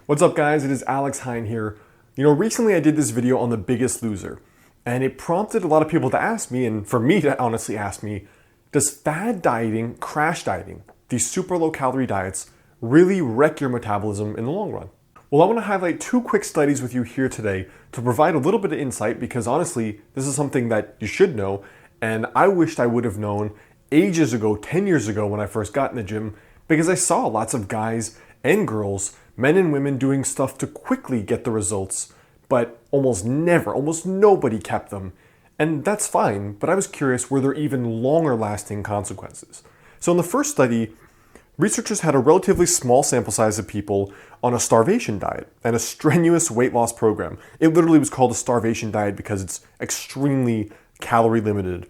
What's up guys, it is Alex Hine here. Recently I did this video on The Biggest Loser, and it prompted a lot of people to ask me, and for me to honestly ask me, does fad dieting, crash dieting, these super low calorie diets, really wreck your metabolism in the long run? Well, I want to highlight two quick studies with you here today to provide a little bit of insight because honestly, this is something that you should know, and I wished I would have known ages ago, 10 years ago when I first got in the gym, because I saw lots of guys and girls, men and women doing stuff to quickly get the results, but almost nobody kept them. And that's fine, but I was curious, were there even longer lasting consequences? So in the first study, researchers had a relatively small sample size of people on a starvation diet and a strenuous weight loss program. It literally was called a starvation diet because it's extremely calorie limited.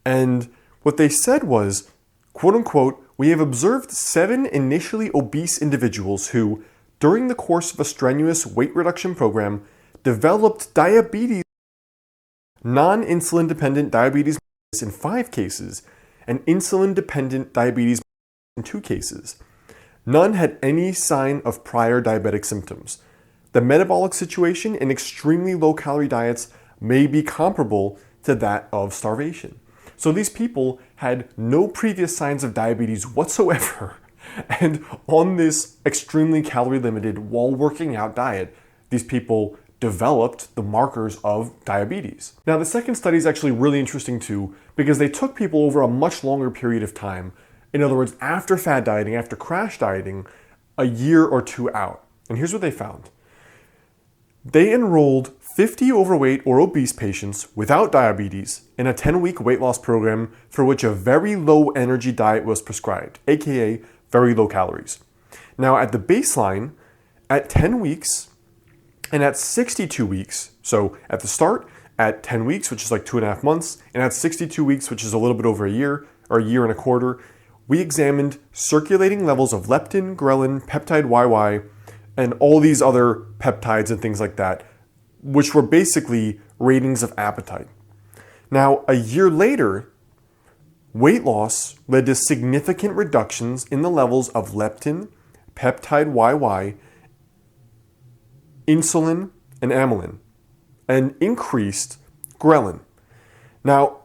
And what they said was, quote unquote, we have observed 7 initially obese individuals who, during the course of a strenuous weight reduction program, developed diabetes, non-insulin dependent diabetes in 5 cases, and insulin-dependent diabetes in 2 cases. None had any sign of prior diabetic symptoms. The metabolic situation in extremely low-calorie diets may be comparable to that of starvation. So these people had no previous signs of diabetes whatsoever. And on this extremely calorie limited while working out diet, these people developed the markers of diabetes. Now the second study is actually really interesting too because they took people over a much longer period of time. In other words, after fad dieting, after crash dieting, a year or 2 out. And here's what they found. They enrolled 50 overweight or obese patients without diabetes in a 10-week weight loss program for which a very low energy diet was prescribed, aka very low calories. Now at the baseline, at 10 weeks and at 62 weeks, so at the start, at 10 weeks, which is like 2.5 months, and at 62 weeks, which is a little bit over a year, or a year and a quarter, we examined circulating levels of leptin, ghrelin, peptide YY, and all these other peptides and things like that, which were basically ratings of appetite. Now, a year later, weight loss led to significant reductions in the levels of leptin, peptide YY, insulin, and amylin, and increased ghrelin. Now,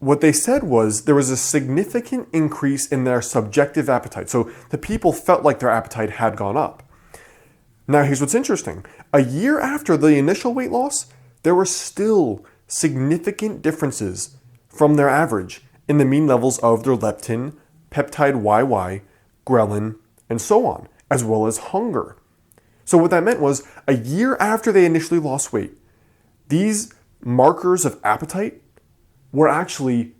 what they said was there was a significant increase in their subjective appetite. So the people felt like their appetite had gone up. Now, here's what's interesting. A year after the initial weight loss, there were still significant differences from their average in the mean levels of their leptin, peptide YY, ghrelin, and so on, as well as hunger. So what that meant was a year after they initially lost weight, these markers of appetite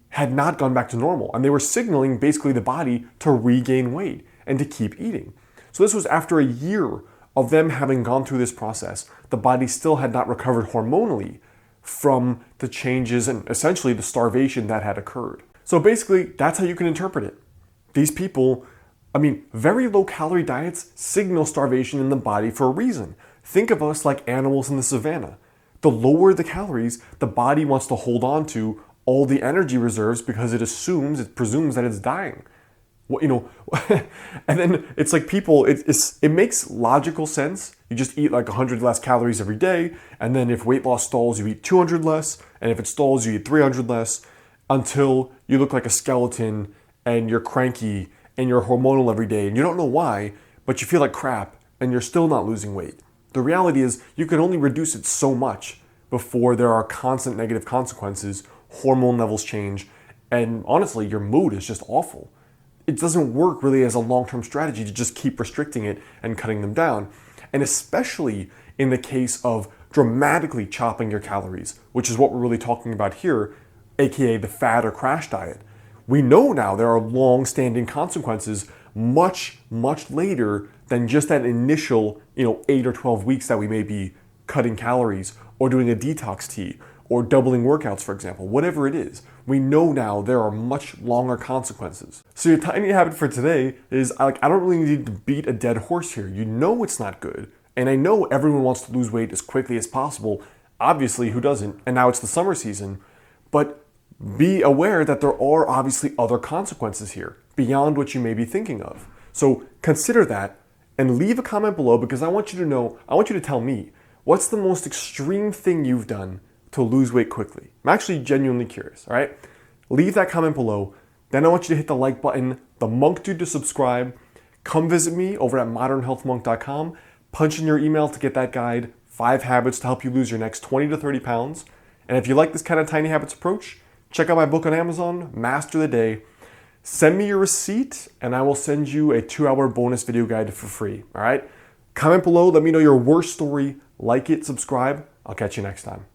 had not gone back to normal, and they were signaling basically the body to regain weight and to keep eating. So this was after a year of them having gone through this process. The body still had not recovered hormonally from the changes and essentially the starvation that had occurred. So basically, that's how you can interpret it. These people, very low calorie diets signal starvation in the body for a reason. Think of us like animals in the savannah. The lower the calories, the body wants to hold on to all the energy reserves because it presumes that it's dying. And then it's like people, it makes logical sense. You just eat like 100 less calories every day, and then if weight loss stalls, you eat 200 less, and if it stalls, you eat 300 less, until you look like a skeleton and you're cranky and you're hormonal every day, and you don't know why, but you feel like crap, and you're still not losing weight. The reality is you can only reduce it so much before there are constant negative consequences, hormone levels change, and honestly, your mood is just awful. It doesn't work really as a long-term strategy to just keep restricting it and cutting them down. And especially in the case of dramatically chopping your calories, which is what we're really talking about here, aka the fad or crash diet. We know now there are long-standing consequences much, much later than just that initial, 8 or 12 weeks that we may be cutting calories or doing a detox tea or doubling workouts, for example, whatever it is. We know now there are much longer consequences. So your tiny habit for today is, I don't really need to beat a dead horse here. You know it's not good. And I know everyone wants to lose weight as quickly as possible. Obviously, who doesn't? And now it's the summer season. But be aware that there are obviously other consequences here beyond what you may be thinking of. So consider that And leave a comment below because I want you to know, I want you to tell me, what's the most extreme thing you've done to lose weight quickly? I'm actually genuinely curious, all right? Leave that comment below. Then I want you to hit the like button, the Monk Dude to subscribe. Come visit me over at modernhealthmonk.com. Punch in your email to get that guide, 5 habits to help you lose your next 20 to 30 pounds. And if you like this kind of tiny habits approach, check out my book on Amazon, Master the Day. Send me your receipt and I will send you a 2-hour bonus video guide for free, all right? Comment below, let me know your worst story, like it, subscribe. I'll catch you next time.